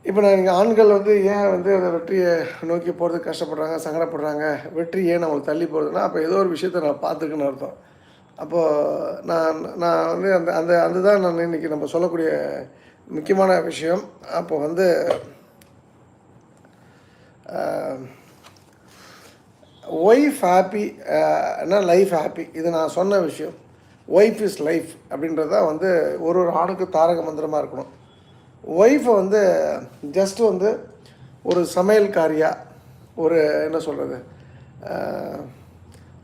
இப்போ நீங்கள் ஆண்கள் வந்து ஏன் வந்து அந்த வெற்றியை நோக்கி போகிறதுக்கு கஷ்டப்படுறாங்க, சங்கடப்படுறாங்க, வெற்றி ஏன் நம்மளுக்கு தள்ளி போகிறதுனா, அப்போ ஏதோ ஒரு விஷயத்த நான் பார்த்துருக்குன்னு அர்த்தம். அப்போது நான் நான் வந்து அந்த அந்த அதுதான் நான் இன்றைக்கி நம்ம சொல்லக்கூடிய முக்கியமான விஷயம். அப்போ வந்து ஒய்ஃப் ஹாப்பி லைஃப் ஹாப்பி, இது நான் சொன்ன விஷயம். ஒய்ஃப் இஸ் லைஃப் அப்படின்றது தான் வந்து ஒரு ஒரு ஆணுக்கு தாரக மந்திரமாக இருக்கணும். ஒய்ஃபை வந்து ஜஸ்ட்டு வந்து ஒரு சமையல்காரியாக, ஒரு என்ன சொல்கிறது,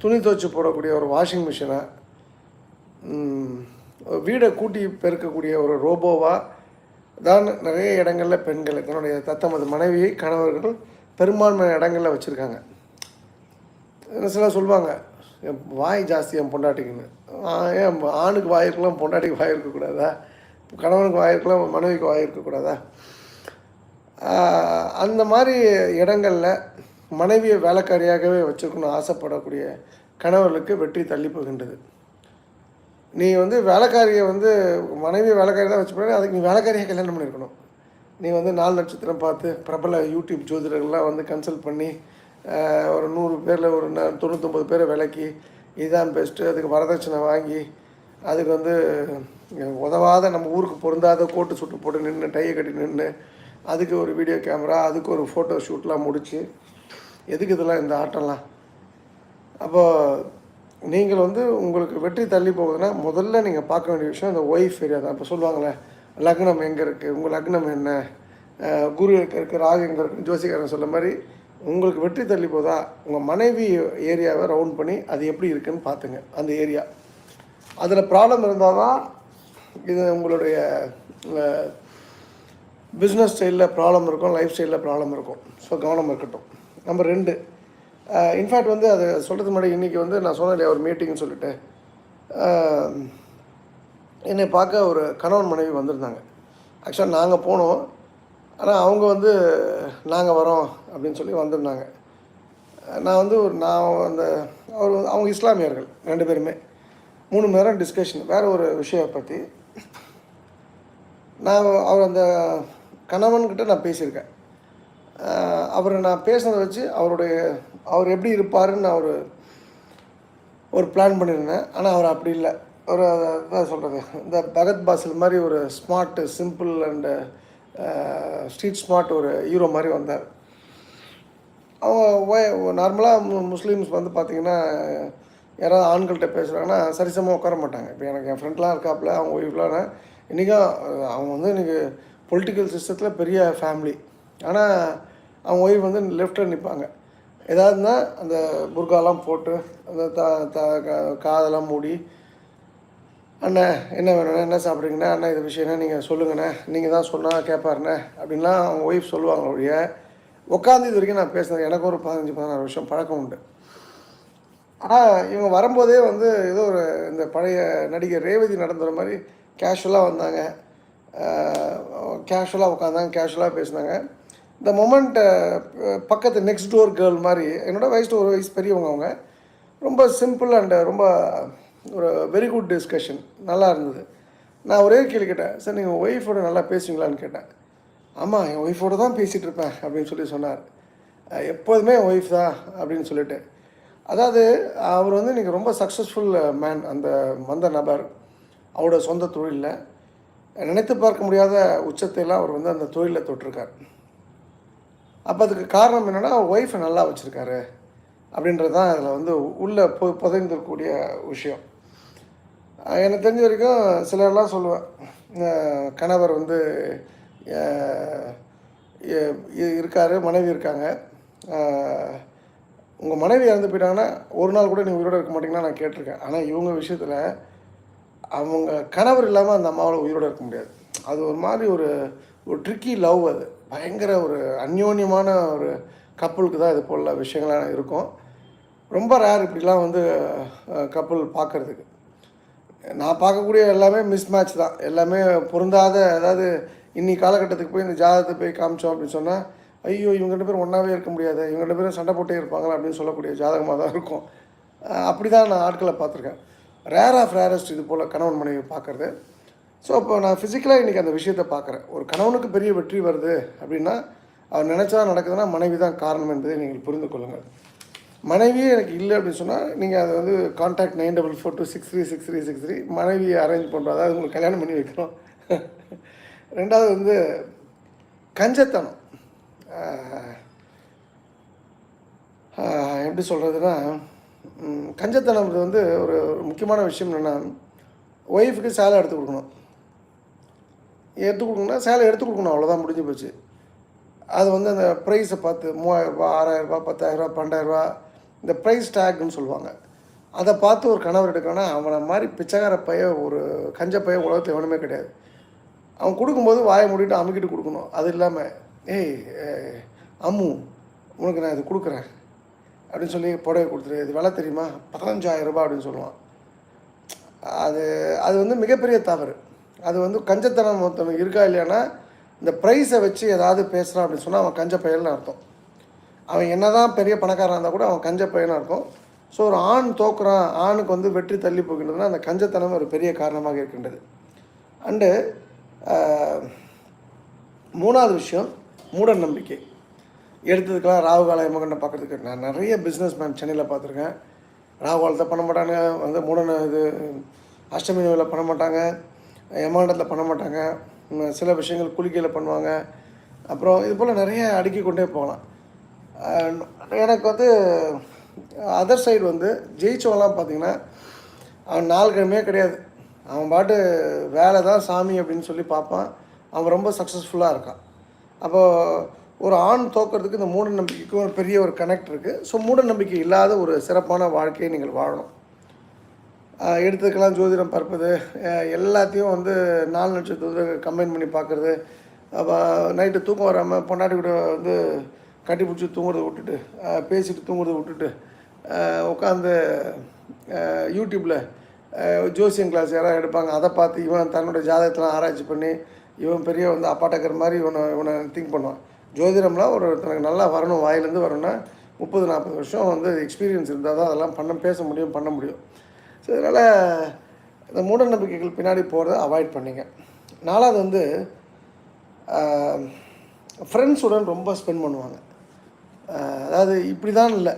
துணி துவைச்சி போடக்கூடிய ஒரு வாஷிங் மிஷினை, வீடை கூட்டி பெருக்கக்கூடிய ஒரு ரோபோவாக தான் நிறைய இடங்களில் பெண்கள் தன்னுடைய தத்தமது மனைவியை கணவர்கள் பெரும்பான்மையான இடங்களில் வச்சுருக்காங்க. என்ன சில சொல்லுவாங்க, என் வாய் ஜாஸ்தி என் பொண்டாட்டிக்குன்னு. ஏன் ஆணுக்கு வாய் இருக்கலாம், பொண்டாட்டிக்கு வாய் இருக்கக்கூடாதா? கணவனுக்கு வாய் இருக்கலாம், மனைவிக்கு வாய் இருக்கக்கூடாதா? அந்த மாதிரி இடங்களில் மனைவியை வேலைக்காரியாகவே வச்சுருக்கணும்னு ஆசைப்படக்கூடிய கணவர்களுக்கு வெற்றி தள்ளி போகின்றது. நீ வந்து வேலைக்காரியை வந்து மனைவியை வேலைக்காரி தான் வச்சுப்பேன், அதுக்கு நீ வேலைக்காரியாக கல்யாணம் பண்ணியிருக்கணும். நீ வந்து 4 நட்சத்திரம் பார்த்து பிரபல யூடியூப் ஜோதிடர்கள்லாம் வந்து கன்சல்ட் பண்ணி ஒரு 100 பேரில் ஒரு 99 பேரை விலைக்கு இதுதான் பெஸ்ட்டு, அதுக்கு வரதட்சணை வாங்கி, அதுக்கு வந்து உதவாத நம்ம ஊருக்கு பொருந்தாத கோட்டு சுட்டு போட்டு நின்று டையை கட்டி நின்று, அதுக்கு ஒரு வீடியோ கேமரா, அதுக்கு ஒரு ஃபோட்டோ ஷூட்லாம் முடித்து, எதுக்கு இதெல்லாம் இந்த ஆட்டம்லாம்? அப்போது நீங்கள் வந்து உங்களுக்கு வெற்றி தள்ளி போகுதுன்னா முதல்ல நீங்கள் பார்க்க வேண்டிய விஷயம் இந்த ஒய்ஃப் ஏரியா தான். இப்போ சொல்லுவாங்களே, லக்னம் எங்கே இருக்குது, உங்கள் லக்னம் என்ன, குரு எங்கே இருக்குது, ராகு எங்கே இருக்குது, ஜோசிகாரன் சொல்ல மாதிரி உங்களுக்கு வெற்றி தள்ளி போதா உங்கள் மனைவி ஏரியாவை ரவுண்ட் பண்ணி அது எப்படி இருக்குதுன்னு பார்த்துங்க. அந்த ஏரியா அதில் ப்ராப்ளம் இருந்தால் தான் இது உங்களுடைய பிஸ்னஸ் ஸ்டைலில் ப்ராப்ளம் இருக்கும், லைஃப் ஸ்டைலில் ப்ராப்ளம் இருக்கும். ஸோ கவனம் இருக்கட்டும். நம்பர் 2, இன்ஃபேக்ட் வந்து அது சொல்கிறதுக்கு முன்னாடி இன்றைக்கி வந்து நான் சொன்னேன் இல்லையா, ஒரு மீட்டிங்னு சொல்லிட்டு என்னை பார்க்க ஒரு கணவன் மனைவி வந்திருந்தாங்க. ஆக்சுவலாக நாங்கள் போனோம், ஆனால் அவங்க வந்து நாங்கள் வரோம் அப்படின்னு சொல்லி வந்திருந்தாங்க. நான் வந்து அந்த அவங்க இஸ்லாமியர்கள் 2 பேருமே 3 மணி நேரம் டிஸ்கஷன் வேறு ஒரு விஷயம் பற்றி. அவர் அந்த கணவன்கிட்ட நான் பேசியிருக்கேன். அவரை நான் பேசுனதை வச்சு அவர் எப்படி இருப்பாருன்னு நான் ஒரு பிளான் பண்ணியிருந்தேன். ஆனால் அவர் அப்படி இல்லை. ஒரு அதான் சொல்கிறது, இந்த பகத் பாசில் மாதிரி ஒரு smart, simple and street smart ஒரு ஹீரோ மாதிரி வந்தார். அவங்க நார்மலாக முஸ்லீம்ஸ் வந்து பார்த்திங்கன்னா யாராவது ஆண்கள்கிட்ட பேசுகிறாங்கன்னா சரிசமாக உட்கார மாட்டாங்க. இப்போ எனக்கு என் ஃப்ரெண்ட்லாம் இருக்காப்புல, அவங்க ஒய்ஃப்லாம் இன்றைக்கும் அவங்க வந்து இன்றைக்கி பொலிட்டிக்கல் சிஸ்டத்தில் பெரிய ஃபேமிலி. ஆனால் அவங்க ஒய்ஃப் வந்து லெஃப்ட்டில் நிற்பாங்க. ஏதாவதுன்னா அந்த புர்காலாம் போட்டு அந்த காதெல்லாம் மூடி, அண்ணா என்ன வேணுண்ணே, என்ன சாப்பிட்றீங்கண்ணா, அண்ணா இது விஷயம்னா நீங்கள் சொல்லுங்கண்ணே, நீங்கள் தான் சொன்னால் கேட்பாருண்ணே அப்படின்லாம் அவங்க ஒய்ஃப் சொல்லுவாங்க. ஒழிய உட்காந்து இது வரைக்கும் நான் பேசுனது எனக்கு ஒரு 15-16 வருஷம் பழக்கம் உண்டு. ஆனால் இவங்க வரும்போதே வந்து ஏதோ ஒரு இந்த பழைய நடிகர் ரேவதி நடந்துற மாதிரி கேஷுவலாக வந்தாங்க, கேஷுவலாக உட்காந்தாங்க, கேஷுவலாக பேசினாங்க. இந்த மொமெண்ட்டை பக்கத்து நெக்ஸ்ட் டோர் கேர்ள் மாதிரி, என்னோடய வயசு ஒரு வயசு பெரியவங்க, அவங்க ரொம்ப சிம்பிள் அண்டு ரொம்ப ஒரு வெரி குட் டிஸ்கஷன், நல்லா இருந்தது. நான் ஒரே கேள்வி கேட்டேன், சார் நீங்கள் ஒய்ஃபோடு நல்லா பேசுவீங்களான்னு கேட்டேன். ஆமாம், என் ஒய்ஃபோடு தான் பேசிகிட்டு இருப்பேன் அப்படின்னு சொல்லி சொன்னார். எப்போதுமே ஒய்ஃப் தான் அப்படின்னு சொல்லிட்டு. அதாவது அவர் வந்து இன்றைக்கி ரொம்ப சக்ஸஸ்ஃபுல் மேன். அந்த வந்த நபர் அவரோட சொந்த தொழிலில் நினைத்து பார்க்க முடியாத உச்சத்தையெல்லாம் அவர் வந்து அந்த தொழிலில் தொட்டிருக்கார். அப்போ அதுக்கு காரணம் என்னென்னா, ஒய்ஃபை நல்லா வச்சுருக்காரு அப்படின்றது தான் அதில் வந்து உள்ளே புதைந்திருக்கக்கூடிய விஷயம். எனக்கு தெரிஞ்ச வரைக்கும் சிலர்லாம் சொல்லுவேன், கணவர் வந்து இருக்கார், மனைவி இருக்காங்க, உங்கள் மனைவி இறந்து போயிட்டாங்கன்னா ஒரு நாள் கூட நீங்கள் உயிரோடு இருக்க மாட்டீங்கன்னா நான் கேட்டிருக்கேன். ஆனால் இவங்க விஷயத்தில் அவங்க கணவர் இல்லாமல் அந்த அம்மாவில் உயிரோடு இருக்க முடியாது. அது ஒரு மாதிரி ஒரு ட்ரிக்கி லவ். அது பயங்கர ஒரு அந்யோன்யமான ஒரு கப்புளுக்கு தான் இது போல் விஷயங்கள்லாம் இருக்கும். ரொம்ப ரேர் இப்படிலாம் வந்து கப்புள் பார்க்குறதுக்கு. நான் பார்க்கக்கூடிய எல்லாமே மிஸ் மேட்ச் தான், எல்லாமே பொருந்தாத. அதாவது இன்னி காலகட்டத்துக்கு போய் இந்த ஜாதகத்தை போய் காமிச்சோம் அப்படின்னு சொன்னால், ஐயோ இவங்க 2 பேரும் ஒன்றாவே இருக்க முடியாது, இவங்க 2 பேரும் சண்டை போட்டே இருப்பாங்களா அப்படின்னு சொல்லக்கூடிய ஜாதகமாக தான் இருக்கும். அப்படி தான் நான் ஆட்களை பார்த்துருக்கேன். ரேர் ஆஃப் ரேரஸ்ட் இது போல் கணவன் மனைவி பார்க்குறது. ஸோ அப்போ நான் ஃபிசிக்கலாக இன்றைக்கி அந்த விஷயத்தை பார்க்குறேன். ஒரு கணவனுக்கு பெரிய வெற்றி வருது அப்படின்னா, அவர் நினச்சா நடக்குதுன்னா மனைவி தான் காரணம் என்பதை நீங்கள் புரிந்து கொள்ளுங்கள். மனைவியே எனக்கு இல்லை அப்படின்னு சொன்னால், நீங்கள் அதை வந்து கான்டாக்ட் 9442636363 மனைவியை அரேஞ்ச் பண்ணுறோம். அதாவது உங்களுக்கு கல்யாணம் பண்ணி வைக்கிறோம். 2வது வந்து கஞ்சத்தனம். எப்படி சொல்கிறதுனா, கஞ்சத்தனம் வந்து ஒரு முக்கியமான விஷயம் என்னென்னா, ஒய்ஃபுக்கு சேலை எடுத்து கொடுக்கணும். சேலை எடுத்து கொடுக்கணும், அவ்வளோதான், முடிஞ்சு போச்சு. அது வந்து அந்த ப்ரைஸை பார்த்து 3000 6000 10,000 12,000 இந்த ப்ரைஸ் டேக்னு சொல்லுவாங்க. அதை பார்த்து ஒரு கணவர் எடுக்கணும்னா, அவனை மாதிரி பிச்சைக்கார பைய, ஒரு கஞ்ச பைய உலகத்தில் எவனுமே கிடையாது. அவன் கொடுக்கும்போது வாயை மூடிட்டு அமுக்கிட்டு கொடுக்கணும். அது இல்லாமல், ஏய் அம்மு, உனக்கு நான் இது கொடுக்குறேன் அப்படின்னு சொல்லி புடவை கொடுத்துரு, இது விலை தெரியுமா, 15,000 ரூபாய் அப்படின்னு சொல்லுவான். அது வந்து மிகப்பெரிய தவறு. அது வந்து கஞ்சத்தனம் ஒருத்தவங்க இருக்கா இல்லையானா, இந்த ப்ரைஸை வச்சு ஏதாவது பேசுகிறான் அப்படின்னு சொன்னால் அவன் கஞ்ச பையல்னு அர்த்தம். அவன் என்ன தான் பெரிய பணக்காரன் இருந்தால் கூட அவன் கஞ்ச பையனாக இருக்கும். ஸோ ஒரு ஆண் தோக்குறான், ஆணுக்கு வந்து வெற்றி தள்ளி போகின்றதுனா அந்த கஞ்சத்தனம் ஒரு பெரிய காரணமாக இருக்கின்றது. அண்டு 3வது விஷயம் மூட நம்பிக்கை. எடுத்ததுக்கெல்லாம் ராகு கால யமகண்டம் பார்க்குறதுக்கு நான் நிறைய பிஸ்னஸ் மேன் சென்னையில் பார்த்துருக்கேன். ராகு காலத்தை பண்ண மாட்டாங்க, வந்து இது அஷ்டமி நோயில் பண்ண மாட்டாங்க, யமகண்டத்தில் பண்ண மாட்டாங்க, சில விஷயங்கள் குளிக்கையில் பண்ணுவாங்க. அப்புறம் இது போல் நிறைய அடுக்கி கொண்டே போகலாம். எனக்கு வந்து அதர் சைடு வந்து ஜெயிச்சவங்களாம் பார்த்திங்கன்னா, அவன் 4 கிழமையே கிடையாது, அவன் பாட்டு வேலை தான் சாமி அப்படின்னு சொல்லி பார்ப்பான். அவன் ரொம்ப சக்ஸஸ்ஃபுல்லாக இருக்கான். அப்போது ஒரு ஆண் தோக்கிறதுக்கு இந்த மூட நம்பிக்கைக்கும் ஒரு பெரிய ஒரு கனெக்ட் இருக்குது. ஸோ மூட நம்பிக்கை இல்லாத ஒரு சிறப்பான வாழ்க்கையை நீங்கள் வாழணும். எடுத்துக்கலாம் ஜோதிடம் பார்ப்பது, எல்லாத்தையும் வந்து 4 நட்சத்திரத்தை கம்பைன் பண்ணி பார்க்குறது, அப்போ நைட்டு தூக்கம் வராமல் பொண்டாட்டி கூட வந்து கட்டி பிடிச்சி தூங்குறதை விட்டுட்டு, பேசிட்டு தூங்குறதை விட்டுட்டு, உட்காந்து யூடியூப்பில் ஜோசியம் கிளாஸ் யாராவது எடுப்பாங்க, அதை பார்த்து இவன் தன்னோட ஜாதகத்தெலாம் ஆராய்ச்சி பண்ணி இவன் பெரிய வந்து அப்பாட்டக்கிற மாதிரி இவனை திங்க் பண்ணுவான். ஜோதிடம்லாம் ஒரு தனக்கு நல்லா வரணும், வாயிலேருந்து வரணும்னா 30-40 வருஷம் வந்து எக்ஸ்பீரியன்ஸ் இருந்தால் தான் அதெல்லாம் பேச முடியும், பண்ண முடியும். ஸோ இதனால் இந்த மூட நம்பிக்கைகள் பின்னாடி போகிறத அவாய்ட் பண்ணிங்க. 4வது வந்து ஃப்ரெண்ட்ஸுடன் ரொம்ப ஸ்பெண்ட் பண்ணுவாங்க. அதாவது இப்படி தான் இல்லை,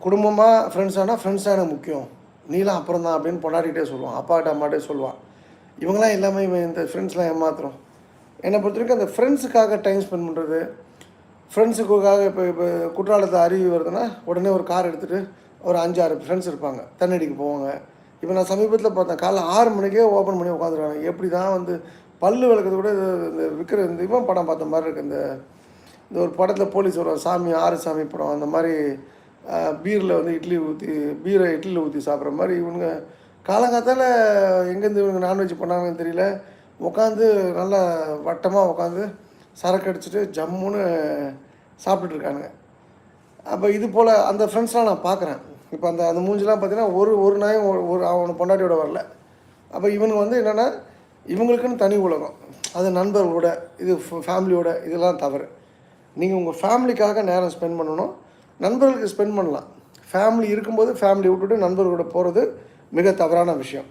குடும்பமாக ஃப்ரெண்ட்ஸானால் ஃப்ரெண்ட்ஸாக எனக்கு முக்கியம், நீலாம் அப்புறம் தான் அப்படின்னு பொண்டாடிக்கிட்டே சொல்லுவான், அப்பாட்ட அம்மாட்டே சொல்லுவான். இவங்களாம் எல்லாமே இந்த ஃப்ரெண்ட்ஸ்லாம் ஏமாத்துறோம். என்னை பொறுத்த வரைக்கும் அந்த ஃப்ரெண்ட்ஸுக்காக டைம் ஸ்பெண்ட் பண்ணுறது, ஃப்ரெண்ட்ஸுக்காக இப்போ குற்றாலத்தை அருவி வருதுன்னா உடனே ஒரு கார் எடுத்துகிட்டு ஒரு 5-6 ஃப்ரெண்ட்ஸ் இருப்பாங்க, தண்ணடிக்கு போவாங்க. இப்போ நான் சமீபத்தில் பார்த்தேன், காலைல 6 மணிக்கே ஓப்பன் பண்ணி உட்காந்துருக்காங்க. எப்படி தான் வந்து பல்லு விளக்குறது கூட இந்த விற்கிற இந்த இவன் படம் பார்த்த மாதிரி இருக்குது. இந்த ஒரு படத்தில் போலீஸ் வருவாங்க, சாமி 6 சாமி படம், அந்த மாதிரி பீரில் வந்து இட்லியில் ஊற்றி சாப்பிட்ற மாதிரி இவனுங்க காலங்காத்தால் எங்கேருந்து இவங்க நான்வெஜ் பண்ணாங்கன்னு தெரியல, உட்காந்து நல்லா வட்டமாக உட்காந்து சரக்கு அடிச்சுட்டு ஜம்முன்னு சாப்பிட்டுட்ருக்கானுங்க. அப்போ இது போல் அந்த ஃப்ரெண்ட்ஸ்லாம் நான் பார்க்குறேன். இப்போ அந்த மூஞ்சிலாம் பார்த்தீங்கன்னா ஒரு நாயும் அவனை பொண்டாட்டியோட வரல. அப்போ இவனுக்கு வந்து என்னென்னா, இவங்களுக்குன்னு தனி உலகம், அது நண்பர்களோட, இது ஃபேமிலியோட, இதெல்லாம் தவறு. நீங்கள் உங்கள் ஃபேமிலிக்காக நேரம் ஸ்பெண்ட் பண்ணணும். நண்பர்களுக்கு ஸ்பெண்ட் பண்ணலாம், ஃபேமிலி இருக்கும்போது ஃபேமிலி விட்டுட்டு நண்பர்களோட போகிறது மிக தவறான விஷயம்.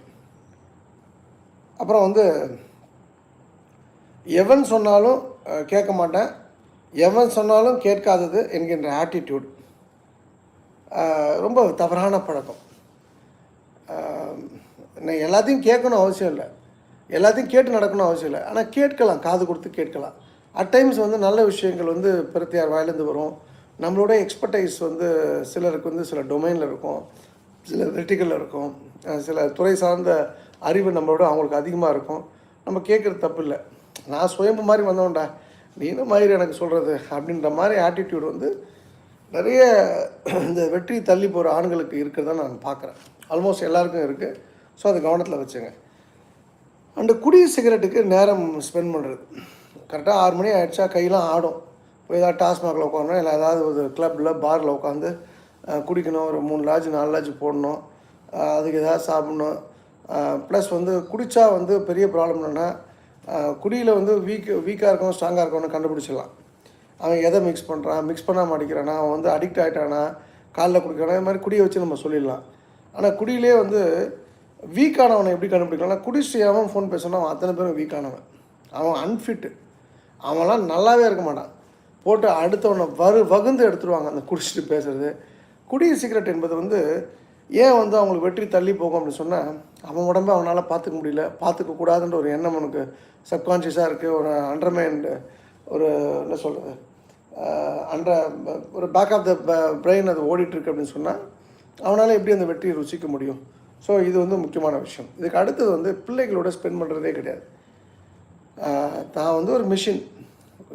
அப்புறம் வந்து எவன் சொன்னாலும் கேட்க மாட்டேன், எவன் சொன்னாலும் கேட்காதது என்கின்ற ஆட்டிடியூட் ரொம்ப தவறான பழக்கம். நான் எல்லாத்தையும் கேட்கணும் அவசியம் இல்லை, எல்லாத்தையும் கேட்டு நடக்கணும் அவசியம் இல்லை, ஆனால் கேட்கலாம், காது கொடுத்து கேட்கலாம். அட் டைம்ஸ் வந்து நல்ல விஷயங்கள் வந்து பிரத்தியார் வாயிலேருந்து வரும். நம்மளோட எக்ஸ்பர்டைஸ் வந்து சிலருக்கு வந்து சில டொமைனில் இருக்கும், சில வெர்டிக்கலில் இருக்கும், சில துறை சார்ந்த அறிவு நம்மளோட அவங்களுக்கு அதிகமாக இருக்கும். நம்ம கேட்குறது தப்பு இல்லை. நான் சுயம்பு மாதிரி வந்தோம்டா, நீனும் மாதிரி எனக்கு சொல்கிறது அப்படின்ற மாதிரி ஆட்டிடியூட் வந்து நிறைய இந்த வெற்றி தள்ளி போகிற ஆண்களுக்கு இருக்கிறத நான் பார்க்குறேன். ஆல்மோஸ்ட் எல்லாருக்கும் இருக்குது. ஸோ அதை கவனத்தில் வச்சுங்க. அண்டு குடி சிகரெட்டுக்கு நேரம் ஸ்பெண்ட் பண்ணுறது. கரெக்டாக 6 மணி ஆகிடுச்சா கையெல்லாம் ஆடும். இப்போ ஏதாவது டாஸ்மாகில் உட்காரணும், இல்லை ஏதாவது ஒரு கிளப்பில் பாரில் உட்காந்து குடிக்கணும், ஒரு 3 லாட்ஜ் 4 லாட்ஜ் போடணும், அதுக்கு ஏதாவது சாப்பிட்ணும். ப்ளஸ் வந்து குடித்தா வந்து பெரிய ப்ராப்ளம் என்னென்னா, குடியில் வந்து வீக்காக இருக்கணும் ஸ்ட்ராங்காக இருக்கணும்னு கண்டுபிடிச்சிடலாம். அவன் எதை மிக்ஸ் பண்ணுறான், மிக்ஸ் பண்ணாமல் அடிக்கிறானா, அவன் வந்து அடிக்ட் ஆகிட்டானா, காலைல குடிக்கிறானா, இது மாதிரி குடியை வச்சு நம்ம சொல்லிடலாம். ஆனால் குடியிலே வந்து வீக்கானவனை எப்படி கண்டுபிடிக்கலாம்னா, குடிச்சிட்டு அவன் ஃபோன் பேசுனா அவன் அத்தனை பேரும் வீக்கானவன். அவன் அன்ஃபிட்டு. அவன்லாம் நல்லாவே இருக்க மாட்டான். போட்டு அடுத்தவனை வகுந்து எடுத்துருவாங்க அந்த குடிச்சிட்டு பேசுகிறது. குடி சிகரெட் என்பது வந்து ஏன் வந்து அவங்களுக்கு வெற்றி தள்ளி போகும் அப்படின்னு சொன்னால், அவன் உடம்பை அவனால் பார்த்துக்க முடியல, பார்த்துக்க கூடாதுன்ற ஒரு எண்ணம் அவனுக்கு சப்கான்ஷியஸாக இருக்குது. ஒரு அண்டர்மைண்ட், ஒரு என்ன சொல்கிறது, ஒரு பேக் ஆஃப் த பிரெயின் அது ஓடிட்டுருக்கு அப்படின்னு சொன்னால் அவனால் எப்படி அந்த வெற்றியை ருசிக்க முடியும்? ஸோ இது வந்து முக்கியமான விஷயம். இதுக்கு அடுத்தது வந்து பிள்ளைகளோட ஸ்பெண்ட் பண்ணுறதே கிடையாது. தான் வந்து ஒரு மிஷின்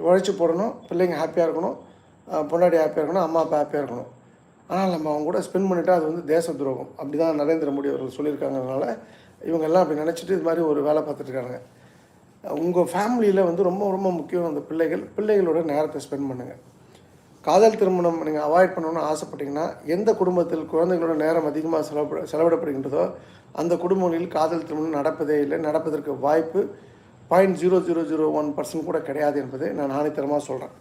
உழைச்சி போடணும், பிள்ளைங்க ஹாப்பியாக இருக்கணும், பொண்டாட்டி ஹாப்பியாக இருக்கணும், அம்மா அப்பா ஹாப்பியாக இருக்கணும். ஆனால் நம்ம அவங்க கூட ஸ்பெண்ட் பண்ணிவிட்டால் அது வந்து தேச துரோகம். அப்படி தான் நரேந்திர மோடி அவர்கள் சொல்லியிருக்காங்கனால இவங்கெல்லாம் அப்படி நினச்சிட்டு இது மாதிரி ஒரு வேலை பார்த்துட்ருக்காங்க. உங்கள் ஃபேமிலியில் வந்து ரொம்ப ரொம்ப முக்கியம் அந்த பிள்ளைகளோட நேரத்தை ஸ்பெண்ட் பண்ணுங்கள். காதல் திருமணம் நீங்கள் அவாய்ட் பண்ணணும்னு ஆசைப்பட்டீங்கன்னா, எந்த குடும்பத்தில் குழந்தைகளோட நேரம் அதிகமாக செலவிடப்படுகின்றதோ அந்த குடும்பங்களில் காதல் திருமணம் நடப்பதே இல்லை. நடப்பதற்கு வாய்ப்பு 0.0001% கூட கிடையாது என்பதை நான் ஆணித்தரமாக சொல்கிறேன்.